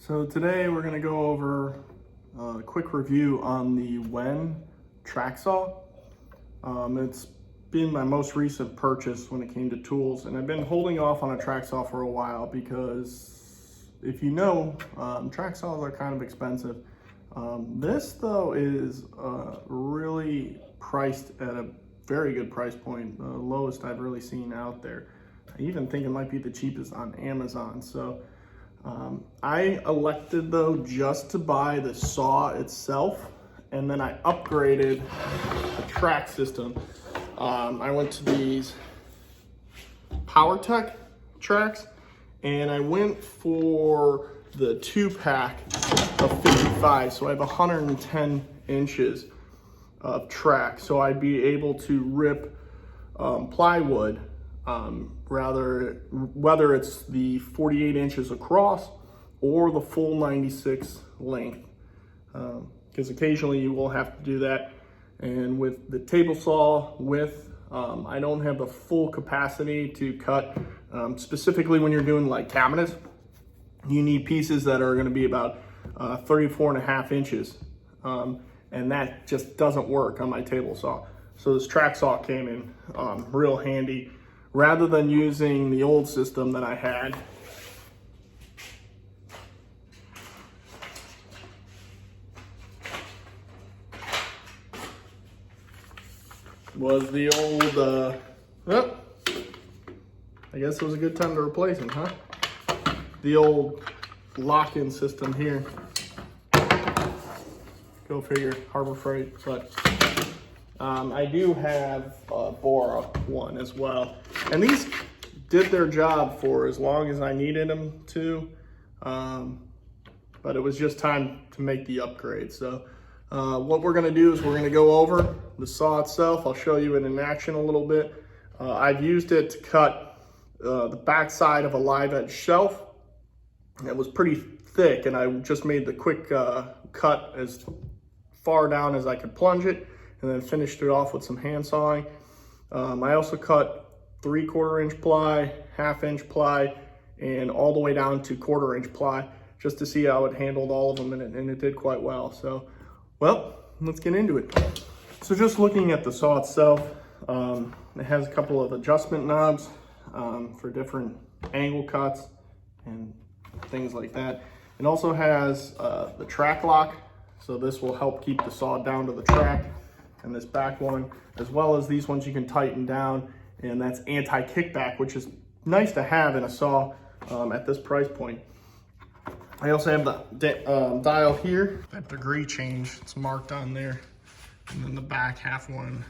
So today we're going to go over a quick review on the WEN track saw. It's been my most recent purchase when it came to tools, and I've been holding off on a track saw for a while because if you know, track saws are kind of expensive. This though is really priced at a very good price point, the lowest I've really seen out there. I even think it might be the cheapest on Amazon. So I elected though just to buy the saw itself, and then I upgraded the track system. I went to these Powertec tracks, and I went for the 2-pack of 55. So I have 110 inches of track. So I'd be able to rip plywood, whether it's the 48 inches across or the full 96 length, because occasionally you will have to do that. And with the table saw I don't have the full capacity to cut, specifically when you're doing like cabinets. You need pieces that are going to be about 34.5 inches, and that just doesn't work on my table saw. So this track saw came in real handy. Rather than using the old system that I had, was the old, I guess it was a good time to replace them, huh? The old lock-in system here. Go figure, Harbor Freight, but I do have a Bora one as well. And these did their job for as long as I needed them to, but it was just time to make the upgrade. So what we're gonna do is we're gonna go over the saw itself. I'll show you it in action a little bit. I've used it to cut the back side of a live edge shelf. It was pretty thick, and I just made the quick cut as far down as I could plunge it, and then finished it off with some hand sawing. I also cut 3/4 inch ply, 1/2 inch ply, and all the way down to 1/4 inch ply, just to see how it handled all of them, and it did quite well. So, well, let's get into it. So just looking at the saw itself, it has a couple of adjustment knobs for different angle cuts and things like that. It also has the track lock, so this will help keep the saw down to the track, and this back one, as well as these ones you can tighten down, and that's anti-kickback, which is nice to have in a saw at this price point. I also have the dial here, that degree change, it's marked on there, and then the back half one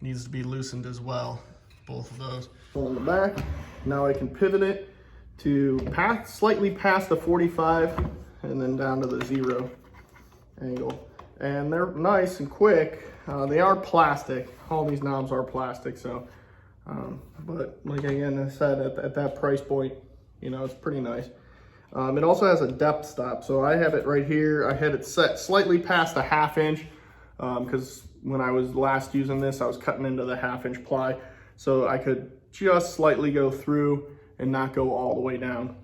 needs to be loosened as well, both of those. On the back, now I can pivot it to slightly past the 45 and then down to the 0 angle. And they're nice and quick. They are plastic. All these knobs are plastic, so but like again I said, at that price point, you know, it's pretty nice. It also has a depth stop, so I have it right here. I had it set slightly past the 1/2 inch because when I was last using this, I was cutting into the 1/2 inch ply, so I could just slightly go through and not go all the way down.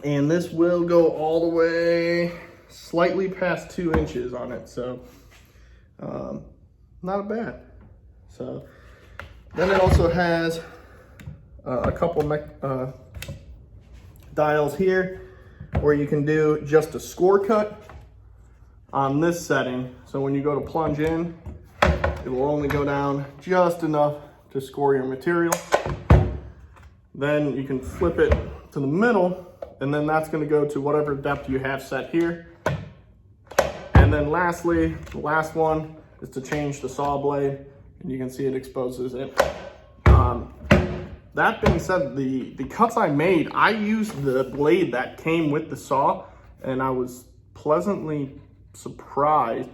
And this will go all the way slightly past 2 inches on it, so not bad. So then it also has a couple dials here where you can do just a score cut on this setting. So when you go to plunge in, it will only go down just enough to score your material. Then you can flip it to the middle, and then that's going to go to whatever depth you have set here. And then lastly, the last one is to change the saw blade, and you can see it exposes it. That being said, the cuts I made, I used the blade that came with the saw, and I was pleasantly surprised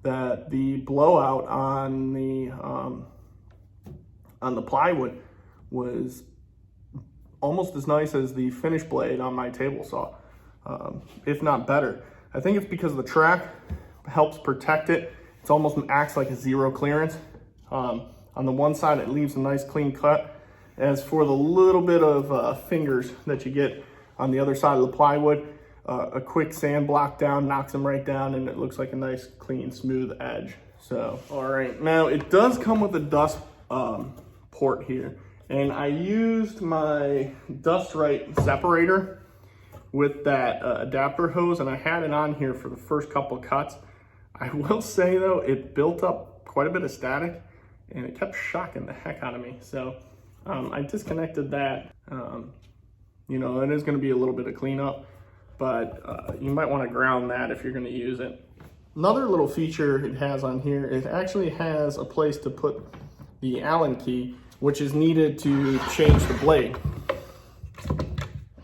that the blowout on the plywood was almost as nice as the finished blade on my table saw, if not better. I think it's because the track helps protect it. It almost acts like a zero clearance. On the one side, it leaves a nice clean cut. As for the little bit of fingers that you get on the other side of the plywood. A quick sand block down knocks them right down, and it looks like a nice, clean, smooth edge. So, all right, now it does come with a dust port here, and I used my dust right separator with that adapter hose, and I had it on here for the first couple cuts. I will say though, it built up quite a bit of static, and it kept shocking the heck out of me. So I disconnected that. You know, it is going to be a little bit of cleanup, but you might want to ground that if you're going to use it. Another little feature it has on here, it actually has a place to put the Allen key, which is needed to change the blade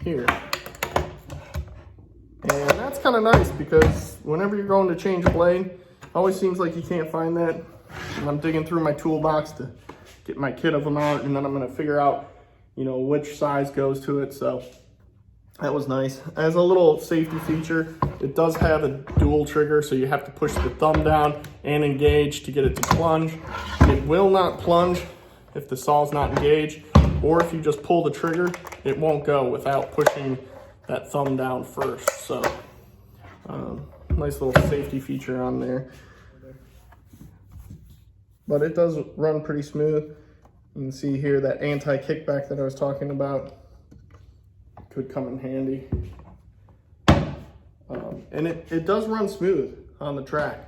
here. And that's kind of nice, because whenever you're going to change a blade, it always seems like you can't find that. And I'm digging through my toolbox to get my kit of them out, and then I'm going to figure out, you know, which size goes to it. So that was nice. As a little safety feature, it does have a dual trigger, so you have to push the thumb down and engage to get it to plunge. It will not plunge if the saw's not engaged, or if you just pull the trigger, it won't go without pushing that thumb down first. So nice little safety feature on there. But it does run pretty smooth. You can see here that anti-kickback that I was talking about could come in handy. And it does run smooth on the track.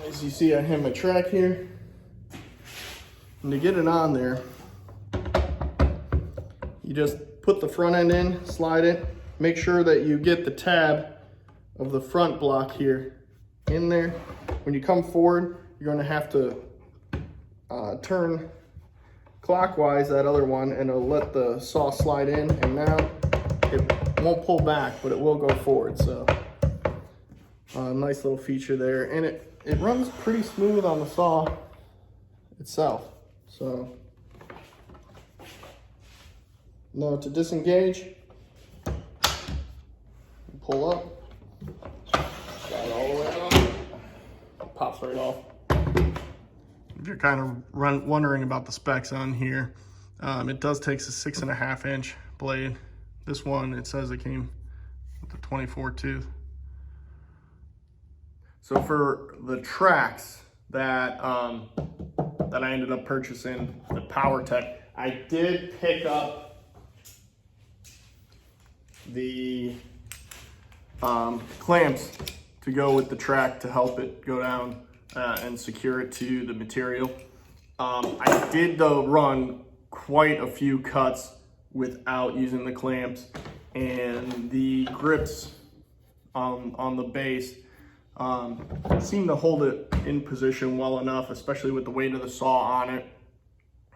As you see, I have my track here. And to get it on there, you just put the front end in, slide it, make sure that you get the tab of the front block here in there. When you come forward, you're going to have to turn clockwise that other one, and it'll let the saw slide in, and now it won't pull back, but it will go forward. So nice little feature there, and it runs pretty smooth on the saw itself. So now to disengage, pull up, got it all the way off, pops right off. If you're kind of wondering about the specs on here, it does take a 6.5 inch blade. This one, it says it came with a 24 tooth. So for the tracks that that I ended up purchasing, the Powertec, I did pick up the clamps to go with the track to help it go down and secure it to the material. I did though run quite a few cuts without using the clamps, and the grips on the base seem to hold it in position well enough, especially with the weight of the saw on it.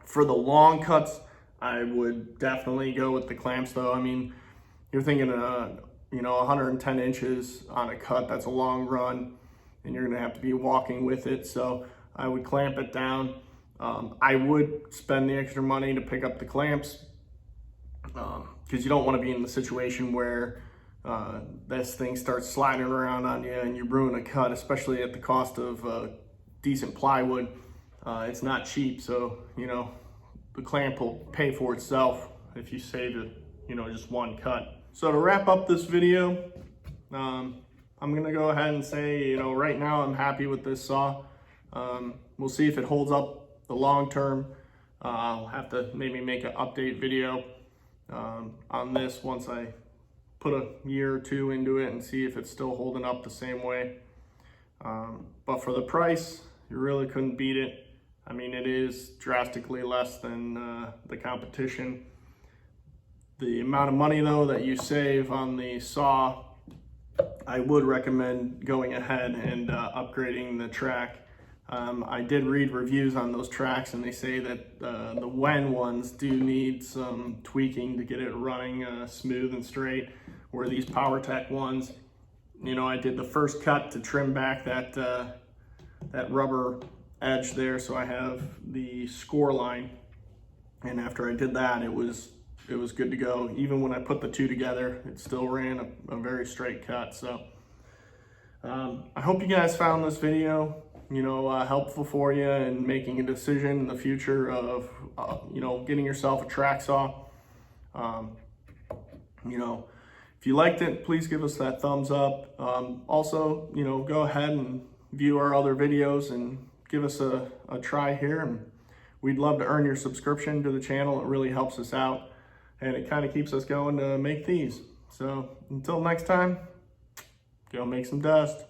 For the long cuts, I would definitely go with the clamps though. I mean, you're thinking you know, 110 inches on a cut, that's a long run, and you're gonna have to be walking with it. So I would clamp it down. I would spend the extra money to pick up the clamps, because you don't want to be in the situation where this thing starts sliding around on you and you ruin a cut, especially at the cost of decent plywood. It's not cheap, so you know, the clamp will pay for itself if you save it, you know, just one cut. So to wrap up this video, I'm gonna go ahead and say, you know, right now I'm happy with this saw. We'll see if it holds up the long term. I'll have to maybe make an update video on this once I put a year or two into it and see if it's still holding up the same way. But for the price, you really couldn't beat it. I mean, it is drastically less than the competition. The amount of money though that you save on the saw, I would recommend going ahead and upgrading the track. I did read reviews on those tracks, and they say that the WEN ones do need some tweaking to get it running smooth and straight, where these Powertec ones, you know, I did the first cut to trim back that rubber edge there, so I have the score line, and after I did that, it was good to go. Even when I put the two together, it still ran a very straight cut. So I hope you guys found this video, you know, helpful for you in making a decision in the future of, you know, getting yourself a track saw. You know, if you liked it, please give us that thumbs up. Also, you know, go ahead and view our other videos and give us a try here. And we'd love to earn your subscription to the channel. It really helps us out, and it kind of keeps us going to make these. So until next time, go make some dust.